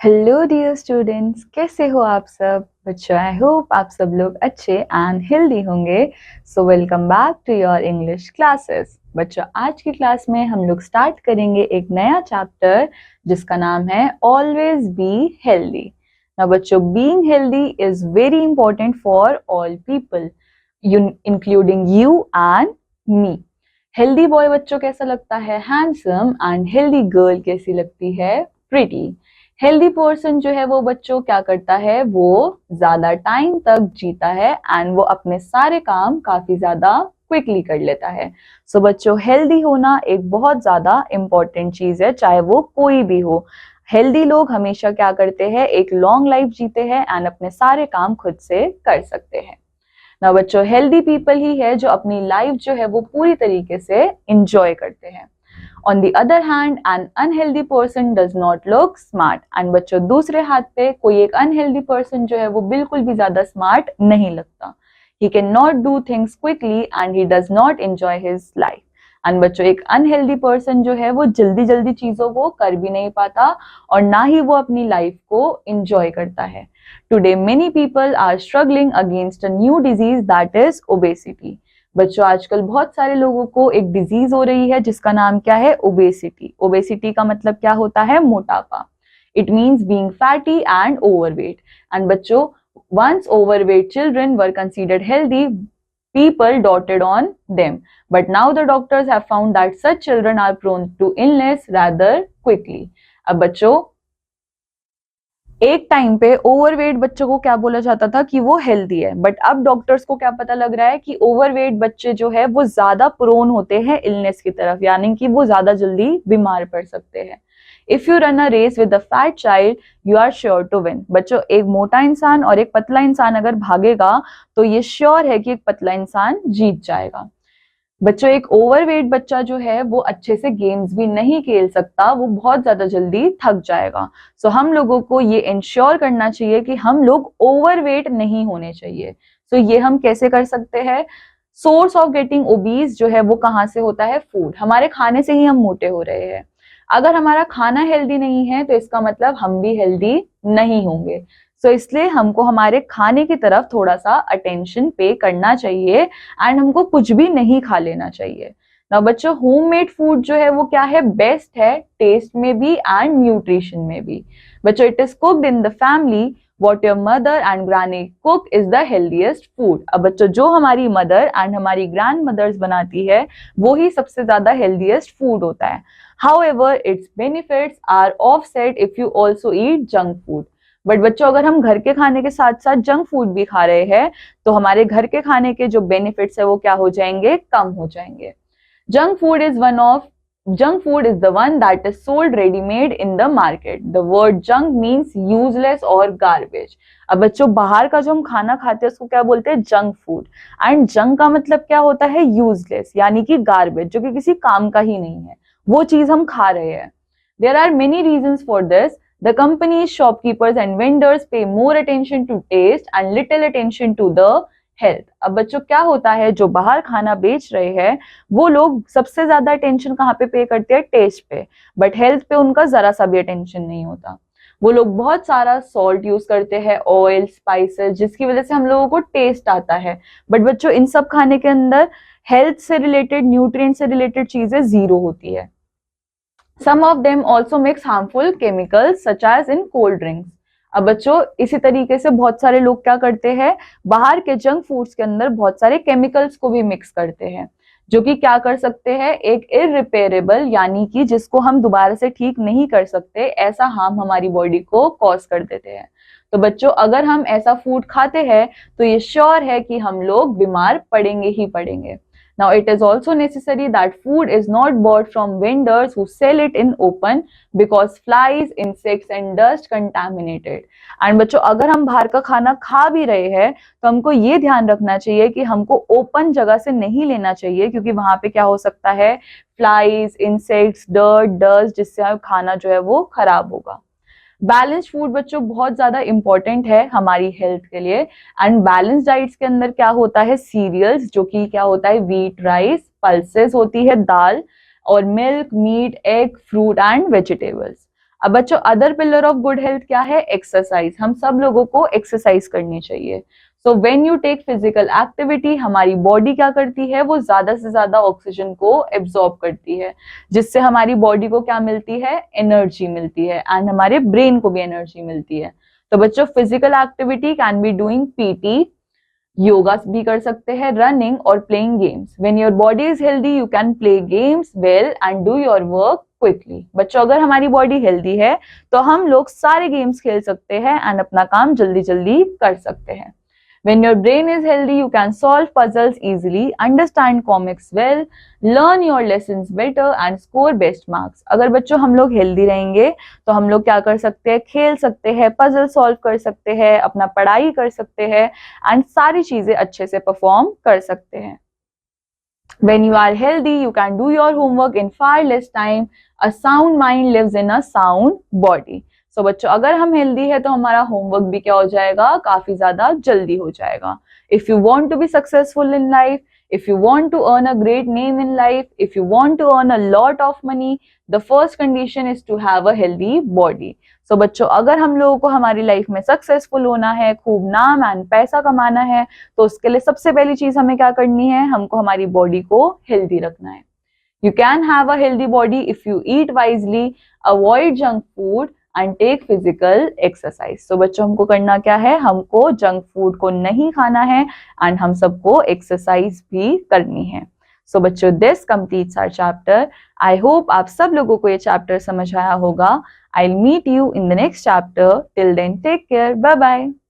Hello dear students, कैसे हो आप सब बच्चों। आई होप आप सब लोग अच्छे एंड हेल्दी होंगे। So welcome back to your English classes. बच्चों, आज की क्लास में हम लोग स्टार्ट करेंगे एक नया चैप्टर जिसका नाम है ऑलवेज बी हेल्दी। नाउ बच्चों, being healthy is very important for all people including you and me. Healthy boy बच्चों कैसा लगता है? हैंडसम। एंड हेल्दी गर्ल कैसी लगती है? प्रिटी। हेल्दी पर्सन जो है वो बच्चों क्या करता है, वो ज्यादा टाइम तक जीता है एंड वो अपने सारे काम काफी ज्यादा क्विकली कर लेता है। सो बच्चों, हेल्दी होना एक बहुत ज्यादा इंपॉर्टेंट चीज है, चाहे वो कोई भी हो। हेल्दी लोग हमेशा क्या करते हैं, एक लॉन्ग लाइफ जीते हैं एंड अपने सारे काम खुद से कर सकते हैं। ना बच्चों, हेल्दी पीपल ही है जो अपनी लाइफ जो है वो पूरी तरीके से इंजॉय करते हैं। On the other hand, an unhealthy person does not look smart. And बच्चों, दूसरे हाथ पे कोई एक unhealthy person जो है वो बिल्कुल भी ज्यादा smart नहीं लगता। He cannot do things quickly and he does not enjoy his life. And बच्चों, एक unhealthy person जो है वो जल्दी जल्दी चीजों को कर भी नहीं पाता और ना ही वो अपनी लाइफ को enjoy करता है। Today many people are struggling against a new disease that is obesity. बच्चों, आजकल बहुत सारे लोगों को एक डिजीज हो रही है जिसका नाम क्या है? ओबेसिटी। ओबेसिटी का मतलब क्या होता है? मोटापा। It means being fatty and overweight. And बच्चों, once overweight children were considered healthy, people doted on them, but now the doctors have found that such children are prone to illness rather quickly. अब बच्चों, एक time पे overweight बच्चों को क्या बोला जाता था कि वो हेल्दी है, बट अब डॉक्टर्स को क्या पता लग रहा है कि ओवरवेट बच्चे जो है वो ज्यादा प्रोन होते हैं इलनेस की तरफ, यानी कि वो ज्यादा जल्दी बीमार पड़ सकते हैं। If you run a race with a fat child, you are sure to win. बच्चों, एक मोटा इंसान और एक पतला इंसान अगर भागेगा तो ये श्योर है कि एक पतला इंसान जीत जाएगा। बच्चों, एक ओवरवेट बच्चा जो है वो अच्छे से गेम्स भी नहीं खेल सकता, वो बहुत ज्यादा जल्दी थक जाएगा। सो हम लोगों को ये इंश्योर करना चाहिए कि हम लोग ओवरवेट नहीं होने चाहिए। सो ये हम कैसे कर सकते हैं? सोर्स ऑफ गेटिंग ओबीज जो है वो कहाँ से होता है? फूड। हमारे खाने से ही हम मोटे हो रहे हैं। अगर हमारा खाना हेल्दी नहीं है तो इसका मतलब हम भी हेल्दी नहीं होंगे। सो इसलिए हमको हमारे खाने की तरफ थोड़ा सा अटेंशन पे करना चाहिए एंड हमको कुछ भी नहीं खा लेना चाहिए। ना बच्चों, होममेड फूड जो है वो क्या है? बेस्ट है, टेस्ट में भी एंड न्यूट्रिशन में भी। बच्चों, it is cooked in the family, what your mother and granny cook is the healthiest food. अब बच्चों, जो हमारी मदर एंड हमारी ग्रैंड मदर्स बनाती है वो ही सबसे ज्यादा हेल्दीएस्ट फूड होता है। However, its benefits are offset if you also eat junk food. But बच्चों, अगर हम घर के खाने के साथ साथ जंक फूड भी खा रहे हैं तो हमारे घर के खाने के जो बेनिफिट्स है वो क्या हो जाएंगे? कम हो जाएंगे। Junk food is one of junk food is the one that is sold readymade in the market. The word junk means useless और गार्बेज। अब बच्चों, बाहर का जो हम खाना खाते हैं उसको क्या बोलते हैं? Junk food. एंड जंक का मतलब क्या होता है? यूजलेस, यानी कि गार्बेज, जो कि किसी काम का ही नहीं है, वो चीज हम खा रहे हैं। There are many reasons for this. The companies, shopkeepers and vendors pay more attention to taste and little attention to the health. अब बच्चों, क्या होता है, जो बाहर खाना बेच रहे हैं वो लोग सबसे ज्यादा अटेंशन कहाँ पे पे करते हैं? टेस्ट पे। बट हेल्थ पे उनका जरा सा भी अटेंशन नहीं होता। वो लोग बहुत सारा सॉल्ट यूज करते हैं, ऑयल, स्पाइसेस, जिसकी वजह से हम लोगों को टेस्ट आता है। बट बच्चों, इन सब खाने के अंदर हेल्थ से रिलेटेड, न्यूट्रिएंट से रिलेटेड चीजें जीरो होती है। Some of them also mix harmful chemicals such as in cold drinks. अब बच्चों, इसी तरीके से बहुत सारे लोग क्या करते हैं, बाहर के जंक फूड्स के अंदर बहुत सारे केमिकल्स को भी मिक्स करते हैं, जो कि क्या कर सकते हैं? एक इररिपेरेबल, यानी कि जिसको हम दोबारा से ठीक नहीं कर सकते, ऐसा हार्म हमारी बॉडी को कॉज कर देते हैं। तो बच्चों, अगर हम ऐसा फूड खाते हैं तो ये श्योर है कि हम लोग बीमार पड़ेंगे ही पड़ेंगे। Now, it is also necessary that food is not bought from vendors who sell it in open because flies, insects and dust contaminate it. And बच्चों, अगर हम बाहर का खाना खा भी रहे हैं तो हमको ये ध्यान रखना चाहिए कि हमको ओपन जगह से नहीं लेना चाहिए, क्योंकि वहां पे क्या हो सकता है? फ्लाइज, इंसेक्ट्स, डर्ट, डस्ट, जिससे खाना जो है वो खराब होगा। बैलेंस्ड फूड बच्चों बहुत ज्यादा इंपॉर्टेंट है हमारी हेल्थ के लिए। एंड बैलेंस डाइट्स के अंदर क्या होता है? सीरियल्स, जो कि क्या होता है? व्हीट, राइस, पल्सेस होती है दाल, और milk, meat, egg, fruit and vegetables. अब बच्चों other pillar of good health क्या है? एक्सरसाइज। हम सब लोगों को एक्सरसाइज करनी चाहिए। So when you take physical activity, हमारी बॉडी क्या करती है? वो ज्यादा से ज्यादा ऑक्सीजन को एब्जॉर्ब करती है, जिससे हमारी बॉडी को क्या मिलती है? एनर्जी मिलती है, एंड हमारे ब्रेन को भी एनर्जी मिलती है। तो बच्चों physical activity can be doing PT, yoga भी कर सकते हैं, रनिंग और playing games. When your body is healthy you can play games well and do your work quickly. बच्चों अगर हमारी बॉडी हेल्दी है तो हम लोग सारे गेम्स खेल सकते हैं एंड अपना काम जल्दी जल्दी कर सकते हैं। When your brain is healthy, you can solve puzzles easily, understand comics well, learn your lessons better and score best marks. अगर बच्चों हम लोग हेल्दी रहेंगे तो हम लोग क्या कर सकते हैं? खेल सकते हैं, पजल सॉल्व कर सकते हैं, अपना पढ़ाई कर सकते हैं एंड सारी चीजें अच्छे से परफॉर्म कर सकते हैं। When you are healthy, you can do your homework in far less time. A sound mind lives in a sound body. So बच्चों अगर हम हेल्दी है तो हमारा होमवर्क भी क्या हो जाएगा? काफी ज्यादा जल्दी हो जाएगा। If you want to be successful in life, if you want to earn a great name in life, if you want to earn a lot of money, the first condition is to have a healthy body. So बच्चों अगर हम लोगों को हमारी life में successful होना है, खूब नाम एंड पैसा कमाना है, तो उसके लिए सबसे पहली चीज हमें क्या करनी है? हमको हमारी बॉडी को हेल्दी रखना है। You can have a healthy body if you eat wisely, avoid junk food and take physical exercise. So बच्चों हमको करना क्या है? हमको जंक फूड को नहीं खाना है एंड हम सबको एक्सरसाइज भी करनी है। सो बच्चों this completes our chapter. I hope आप सब लोगों को ये चैप्टर समझ आया होगा। I will meet you in the next chapter. Till then take care, bye bye.